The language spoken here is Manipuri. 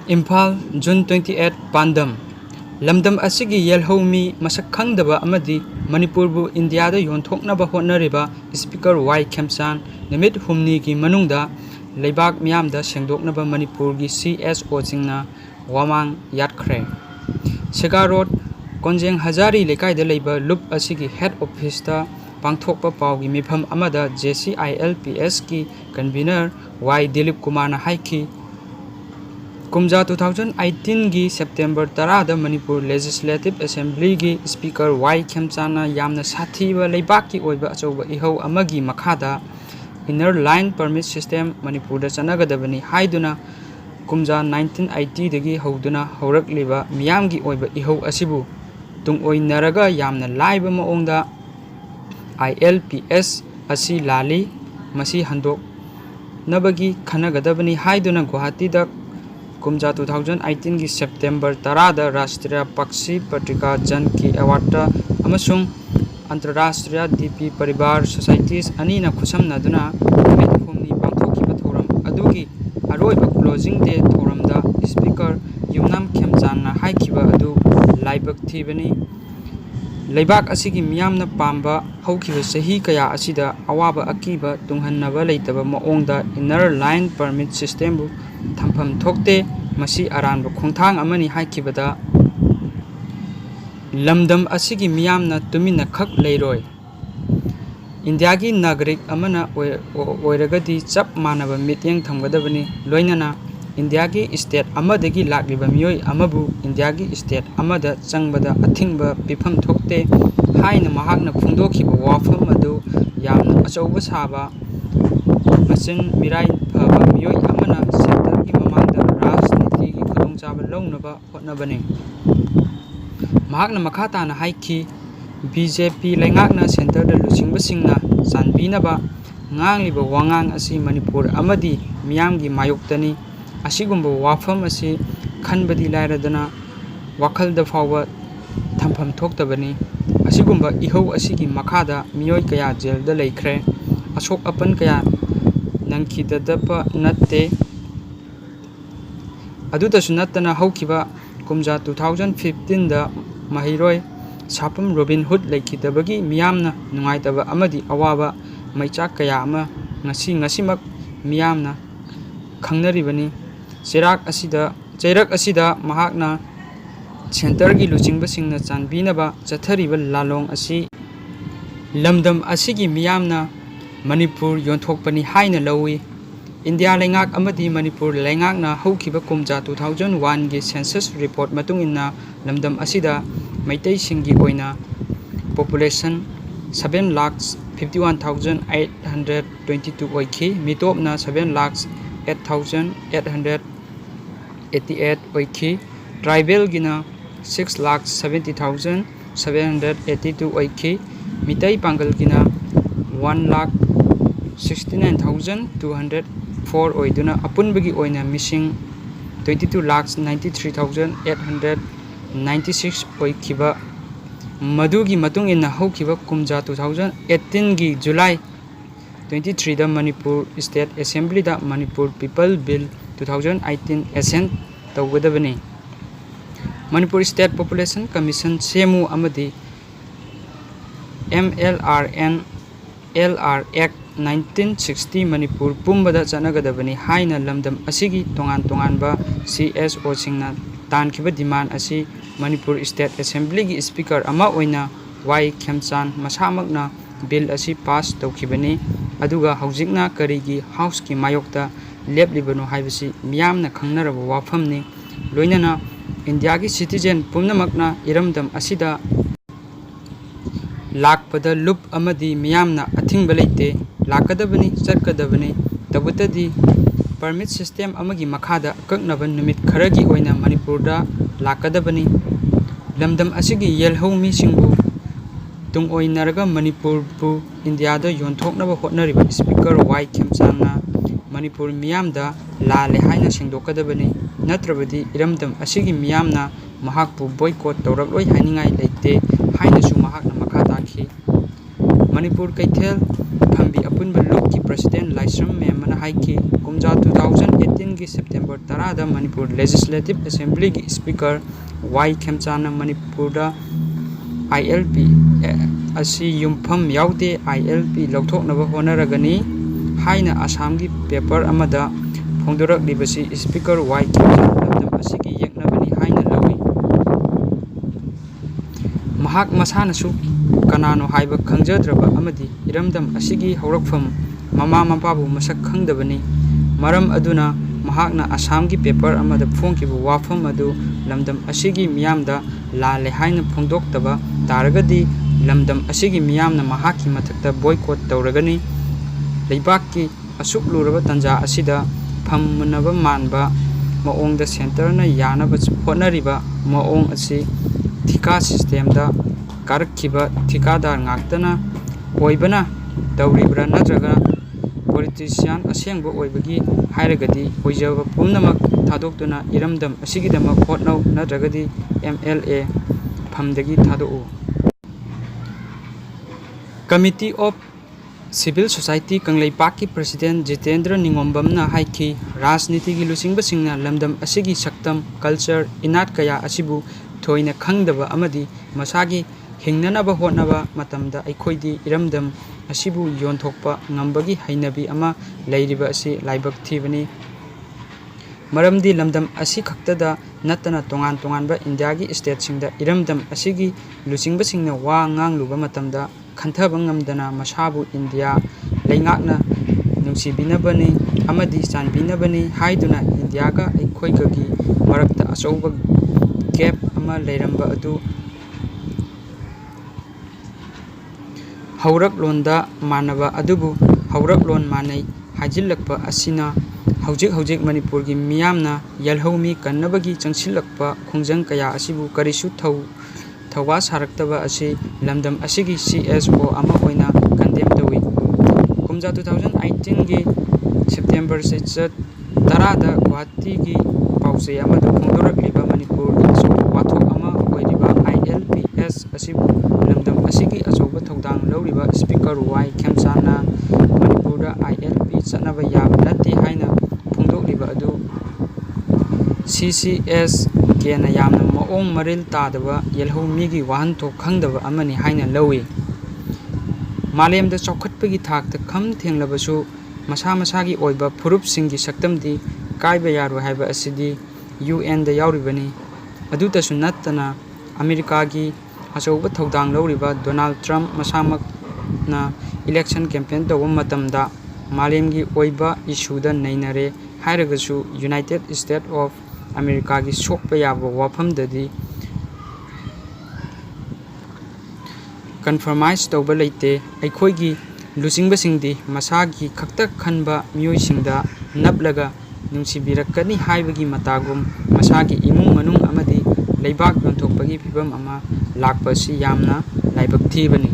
Imphal, June 28, Pandam. Lamdam asigi yelhomi masak khangdaba amadi Manipurbu Indiada yonthoknaba hotnariba Speaker Y Khemchand nimit humni gi manungda leibak miyamda sengdoknaba Manipurgi CSO singna wamang yatkre. Sega Road Konjeng Hazari lekaida leiba loop asigi head office ta pangthokpa paugi mifam amada JCILPS ki convener Y Dilip Kumar na haiki Kumja 2018 gi September 10 da Manipur Legislative Assembly gi Speaker Y Khemchand na yamna sathiba leibak ki oiba achoba ihau amagi makhada inner line permit system Manipur da chanagadabani haiduna Kumja 1980 dagi hauduna haurakliba miyamgi oiba ihau asibu tungoinaraga yamna laiba maongda ILPS asi lali masi handok nabagi khanagadabani haiduna Guwahati da Kumja 2018 की September 10 da Rashtriya Pakshi Patrika Jan ki award ta amasung Antarashtriya DP Paribar Societies ani na khusamna duna humni pangthokiba thoram adugi aroiba closing day thoram da Speaker Yumnam Khemchand na haikiba adu laibak thibani leibak asigi miyamna pamba haukiba sahi kaya asida awaba akiba tunghannaba leitaba maongda inner line permit system bu thampham thokte masi aranba khongthang amani haikibada lamdam asigi miyamna tumina khak leiroi India gi nagrik amana oiragadi chap manaba mityeng thamgadabani loinana India gi state amadagi lakliba miyoi amabu India gi state amada changbada athingba pifam thokte haina mahakna phungdokhiba wafam adu yamna achauba saba machin mirai phaba miyoi amana center gi mamangda rajniti gi khudongchaba launaba hotnabani mahakna makhata na haiki BJP lengakna center da luchingba singna chanbinaba ngangliba wangang asi Manipur amadi miyamgi mayoktani asigumba wafam asi khanbadi lairadana wakhalda fawa thampham thoktabani asigumba ihau asigi makhada miyoi kaya jail da leikhre asok apan kaya nangkhidadapa natte adudasu nattana haukiba Kumja 2015 da mahiroi sapam Robin Hood leikhidabagi miyamna nungaitaba amadi awaba maichak kaya ama ngasimak miyamna khangnaribani Chairak asida mahakna center gi luchingba singna chanbinaba chathariba lalong asi lamdam asigi miyamna Manipur yonthokpani haina lawi India lengak amadi Manipur lengakna haukiba Kumja 2001 gi census report matungina lamdam asida maitai singi oina population 7,51,822 oiki mitopna 7,08,888 oiki tribal gina 6,70,782 oiki mitai pangal gina 1,69,204 oiduna apunbagi oina missing 22,93,896 oikiba madugi matung inna haukiba Kumja 2018 gi July 23 da Manipur State Assembly da Manipur People Bill 2018 assent tawgadabani Manipur State Population Commission semu amadi MLRN LR Act 1960 Manipur pumbada chanagadabani haina lamdam asigi tongan-tonganba CSO singna tankiba demand asi Manipur State Assembly gi Speaker ama oina Y Khemchand masamakna bill asi pass tawkhibani aduga haujikna karigi house ki mayokta leplibano haibasi miyamna khangnaraba wafamni loinana India gi citizen pumnamakna iramdam asida lakpada loop amadi miyamna athingba leite lakadabani chatkadabani tabutadi permit system amagi makhada kaknaba numit kharagi oina Manipurda lakadabani lamdam asigi yelhomi singbu tung oinaraga Manipur bu India da yonthoknaba hotnariba Speaker Y Khemchand na Manipur miyamda lale haina singdokadabani natrabadi iramdam asigi miyamna mahakpu boycott tawrakloi hainingai leite hainasu mahakna makha takhi Manipur Kaithel ꯐꯝꯕꯤ ꯑꯄꯨꯟꯕ ꯂꯨꯞꯀꯤ ꯄ꯭ꯔꯁꯤꯗꯦꯟ ꯂꯥꯏꯁ꯭ꯔꯝ ꯃꯦꯝꯕꯅ ꯍꯥꯏꯈꯤ ꯀꯨꯝꯖꯥ 2018ꯒꯤ ꯁꯦꯞꯇꯦꯝꯕꯔ 10ꯗ ꯃꯅꯤꯄꯨꯔ ꯂꯦꯖꯤꯁꯂꯦꯇꯤꯚ ꯑꯦꯁꯦꯝꯕ꯭ꯂꯤꯒꯤ ꯁ꯭ꯄꯤꯀꯔ ꯋꯥꯏ ꯈꯦꯝꯆꯥꯟꯗꯅ ꯃꯅꯤꯄꯨꯔꯗ ILP ꯑꯁꯤ ꯌꯨꯝꯐꯝ ꯌꯥꯎꯗꯦ ILP ꯂꯧꯊꯣꯛꯅꯕ ꯍꯣꯠꯅꯔꯒꯅꯤ ꯍꯥꯏꯅ ꯑꯁꯥꯝꯒꯤ ꯄꯦꯄꯔ ꯑꯃꯗ ꯐꯣꯡꯗꯣꯔꯛꯂꯤꯕꯁꯤ ꯁ꯭ꯄꯤꯀꯔ ꯋꯥꯏ ꯈꯦꯝꯆꯥꯟꯗ ꯂꯝꯗꯝ ꯑꯁꯤꯒꯤ ꯌꯦꯛꯅꯕꯅꯤ ꯍꯥꯏꯅ ꯂꯧꯏ꯫ ꯃꯍꯥꯛ ꯃꯁꯥꯅꯁꯨ ꯀꯅꯥꯅꯣ ꯍꯥꯏꯕ ꯈꯪꯖꯗ꯭ꯔꯕ ꯑꯃꯗꯤ ꯏꯔꯝꯗꯝ ꯑꯁꯤꯒꯤ ꯍꯧꯔꯛꯐꯝ ꯃꯃꯥ ꯃꯄꯥꯕꯨ ꯃꯁꯛ ꯈꯪꯗꯕꯅꯤ꯫ ꯃꯔꯝ ꯑꯗꯨꯅ ꯃꯍꯥꯛꯅ ꯑꯁꯥꯝꯒꯤ ꯄꯦꯄꯔ ꯑꯃꯗ ꯐꯣꯡꯈꯤꯕ ꯋꯥꯐꯝ ꯑꯗꯨ ꯂꯝꯗꯝ ꯑꯁꯤꯒꯤ ꯃꯤꯌꯥꯝꯗ ꯂꯥꯜꯂꯦ ꯍꯥꯏꯅ ꯐꯣꯡꯗꯣꯛꯇꯕ ꯇꯥꯔꯒꯗꯤ ꯂꯝꯗꯝ ꯑꯁꯤꯒꯤ ꯃꯤꯌꯥꯝꯅ ꯃꯍꯥꯛꯀꯤ ꯃꯊꯛꯇ ꯕꯣꯏꯀꯣꯠ ꯇꯧꯔꯒꯅꯤ꯫ ꯂꯩꯕꯥꯛꯀꯤ ꯑꯁꯨꯛ ꯂꯨꯔꯕ ꯇꯥꯟꯖꯥ ꯑꯁꯤꯗ ꯐꯝꯃꯨꯟꯅꯕ ꯃꯥꯟꯕ ꯃꯑꯣꯡꯗ ꯁꯦꯟꯇꯔꯅ ꯌꯥꯅꯕ ꯍꯣꯠꯅꯔꯤꯕ ꯃꯑꯣꯡ ꯑꯁꯤ ꯊꯤꯀꯥ ꯁꯤꯁꯇꯦꯝꯗ ꯀꯥꯔꯛꯈꯤꯕ ꯊꯤꯀꯥꯗꯥꯔ ꯉꯥꯛꯇꯅ ꯑꯣꯏꯕꯅ ꯇꯧꯔꯤꯕ꯭ꯔꯥ ꯅꯠꯇ꯭ꯔꯒ ꯄꯣꯂꯤꯇꯤꯁꯤꯌꯥꯟ ꯑꯁꯦꯡꯕ ꯑꯣꯏꯕꯒꯤ ꯍꯥꯏꯔꯒꯗꯤ ꯑꯣꯏꯖꯕ ꯄꯨꯝꯅꯃꯛ ꯊꯥꯗꯣꯛꯇꯨꯅ ꯏꯔꯝꯗꯝ ꯑꯁꯤꯒꯤꯗꯃꯛ ꯍꯣꯠꯅꯧ ꯅꯠꯇ꯭ꯔꯒꯗꯤ MLA ꯐꯝꯗꯒꯤ ꯊꯥꯗꯣꯛꯎ꯫ ꯀꯝꯃꯤꯇꯤ ꯑꯣꯐ ꯁꯤꯚꯤꯜ ꯁꯣꯁꯥꯏꯇꯤ ꯀꯪꯂꯩꯄꯥꯛꯀꯤ ꯄ꯭ꯔꯁꯤꯗꯦꯟ ꯖꯤꯇꯦꯟꯗ꯭ꯔ ꯅꯤꯉꯣꯝꯕꯝꯅ ꯍꯥꯏꯈꯤ ꯔꯥꯖꯅꯤꯇꯤꯒꯤ ꯂꯨꯆꯤꯡꯕꯁꯤꯡꯅ ꯂꯝꯗꯝ ꯑꯁꯤꯒꯤ ꯁꯛꯇꯝ ꯀꯜꯆꯔ ꯏꯅꯥꯠ ꯀꯌꯥ ꯑꯁꯤꯕꯨ ꯊꯣꯏꯅ ꯈꯪꯗꯕ ꯑꯃꯗꯤ ꯃꯁꯥꯒꯤ ꯍꯤꯡꯅꯅꯕ ꯍꯣꯠꯅꯕ ꯃꯇꯝꯗ ꯑꯩꯈꯣꯏꯗꯤ ꯏꯔꯝꯗꯝ ꯑꯁꯤꯕꯨ ꯌꯣꯟꯊꯣꯛꯄ ꯉꯝꯕꯒꯤ ꯍꯩꯅꯕꯤ ꯑꯃ ꯂꯩꯔꯤꯕ ꯑꯁꯤ ꯂꯥꯏꯕꯛ ꯊꯤꯕꯅꯤ꯫ ꯃꯔꯝꯗꯤ ꯂꯝꯗꯝ ꯑꯁꯤ ꯈꯛꯇꯗ ꯅꯠꯇꯅ ꯇꯣꯉꯥꯟ ꯇꯣꯉꯥꯟꯕ ꯏꯟꯗꯤꯌꯥꯒꯤ ꯁ꯭ꯇꯦꯠꯁꯤꯡꯗ ꯏꯔꯝꯗꯝ ꯑꯁꯤꯒꯤ ꯂꯨꯆꯤꯡꯕꯁꯤꯡꯅ ꯋꯥ ꯉꯥꯡꯂꯨꯕ ꯃꯇꯝꯗ ꯈꯟꯊꯕ ꯉꯝꯗꯅ ꯃꯁꯥꯕꯨ ꯏꯟꯗꯤꯌꯥ ꯂꯩꯉꯥꯛꯅ ꯅꯨꯡꯁꯤꯕꯤꯅꯕꯅꯤ ꯑꯃꯗꯤ ꯆꯥꯟꯕꯤꯅꯕꯅꯤ ꯍꯥꯏꯗꯨꯅ ꯏꯟꯗꯤꯌꯥꯒ ꯑꯩꯈꯣꯏꯒꯒꯤ ꯃꯔꯛꯇ ꯑꯆꯧꯕ ꯒꯦꯞ ꯑꯃ ꯂꯩꯔꯝꯕ ꯑꯗꯨ ꯍꯧꯔꯛꯂꯣꯟꯗ ꯃꯥꯟꯅꯕ ꯑꯗꯨꯕꯨ ꯍꯧꯔꯛꯂꯣꯟ ꯃꯥꯟꯅꯩ ꯍꯥꯏꯖꯤꯜꯂꯛꯄ ꯑꯁꯤꯅ ꯍꯧꯖꯤꯛ ꯃꯅꯤꯄꯨꯔꯒꯤ ꯃꯤꯌꯥꯝꯅ ꯌꯦꯜꯍꯧꯃꯤ ꯀꯟꯅꯕꯒꯤ ꯆꯪꯁꯤꯜꯂꯛꯄ ꯈꯣꯡꯖꯪ ꯀꯌꯥ ꯑꯁꯤꯕꯨ ꯀꯔꯤꯁꯨ ꯊꯧꯋꯥ ꯁꯥꯔꯛꯇꯕ ꯑꯁꯤ ꯂꯝꯗꯝ ꯑꯁꯤꯒꯤ CSO ꯑꯃ ꯑꯣꯏꯅ ꯀꯟꯗꯦꯝ ꯇꯧꯏ꯫ ꯀꯨꯝꯖꯥ 2018ꯒꯤ ꯁꯦꯞꯇꯦꯝꯕꯔ 10ꯗ ꯒꯨꯋꯥꯍꯥꯇꯤꯒꯤ ꯄꯥꯎꯆꯦ ꯑꯃꯗ ꯐꯣꯡꯗꯣꯔꯛꯂꯤꯕ ꯃꯅꯤꯄꯨꯔꯒꯤ ꯑꯆꯧꯕ ꯋꯥꯊꯣꯛ ꯑꯃ ꯑꯣꯏꯔꯤꯕ ILPS ꯑꯁꯤꯕꯨ ꯂꯝꯗꯝ ꯑꯁꯤꯒꯤ ꯑꯆꯧꯕ ꯊꯧꯗꯥꯡ ꯂꯧꯔꯤꯕ ꯁ꯭ꯄꯤꯀꯔ ꯋꯥꯏ ꯈꯦꯝꯆꯥꯟꯗꯅ ꯃꯅꯤꯄꯨꯔꯗ ILP ꯆꯠꯅꯕ ꯌꯥꯕ ꯅꯠꯇꯦ ꯍꯥꯏꯅ ꯐꯣꯡꯗꯣꯛꯂꯤꯕ ꯑꯗꯨ CCSKꯅ ꯌꯥꯝꯅ ꯃꯑꯣꯡ ꯃꯔꯤꯜ ꯇꯥꯗꯕ ꯌꯦꯜꯍꯧꯃꯤꯒꯤ ꯋꯥꯍꯟꯊꯣꯛ ꯈꯪꯗꯕ ꯑꯃꯅꯤ ꯍꯥꯏꯅ ꯂꯧꯏ꯫ ꯃꯥꯂꯦꯝꯗ ꯆꯥꯎꯈꯠꯄꯒꯤ ꯊꯥꯛꯇ ꯈꯝ ꯊꯦꯡꯂꯕꯁꯨ ꯃꯁꯥ ꯃꯁꯥꯒꯤ ꯑꯣꯏꯕ ꯐꯨꯔꯨꯞꯁꯤꯡꯒꯤ ꯁꯛꯇꯝꯗꯤ ꯀꯥꯏꯕ ꯌꯥꯔꯣꯏ ꯍꯥꯏꯕ ꯑꯁꯤꯗꯤ UNꯗ ꯌꯥꯎꯔꯤꯕꯅꯤ꯫ ꯑꯗꯨꯇꯁꯨ ꯅꯠꯇꯅ ꯑꯃꯦꯔꯤꯀꯥꯒꯤ ꯑꯆꯧꯕ ꯊꯧꯗꯥꯡ ꯂꯧꯔꯤꯕ ꯗꯣꯅꯥꯜꯗ ꯇ꯭ꯔꯝꯞ ꯃꯁꯥꯃꯛꯅ ꯏꯂꯦꯛꯁꯟ ꯀꯦꯝꯄꯦꯟ ꯇꯧꯕ ꯃꯇꯝꯗ ꯃꯥꯂꯦꯝꯒꯤ ꯑꯣꯏꯕ ꯏꯁꯨꯗ ꯅꯩꯅꯔꯦ ꯍꯥꯏꯔꯒꯁꯨ ꯌꯨꯅꯥꯏꯇꯦꯗ ꯁ꯭ꯇꯦꯠꯁ ꯑꯣꯐ ꯑꯃꯦꯔꯤꯀꯥꯒꯤ ꯁꯣꯛꯄ ꯌꯥꯕ ꯋꯥꯐꯝꯗꯗꯤ ꯀꯟꯐꯔꯃꯥꯏꯖ ꯇꯧꯕ ꯂꯩꯇꯦ꯫ ꯑꯩꯈꯣꯏꯒꯤ ꯂꯨꯆꯤꯡꯕꯁꯤꯡꯗꯤ ꯃꯁꯥꯒꯤ ꯈꯛꯇ ꯈꯟꯕ ꯃꯤꯑꯣꯏꯁꯤꯡꯗ ꯅꯞꯂꯒ ꯅꯨꯡꯁꯤꯕꯤꯔꯛꯀꯅꯤ ꯍꯥꯏꯕꯒꯤ ꯃꯇꯥꯒꯨꯝ ꯃꯁꯥꯒꯤ ꯏꯃꯨꯡ ꯃꯅꯨꯡ ꯑꯃꯗꯤ ꯂꯩꯕꯥꯛ ꯌꯣꯟꯊꯣꯛꯄꯒꯤ ꯐꯤꯚꯝ ꯑꯃ ꯂꯥꯛꯄ ꯑꯁꯤ ꯌꯥꯝꯅ ꯂꯥꯏꯕꯛ ꯊꯤꯕꯅꯤ꯫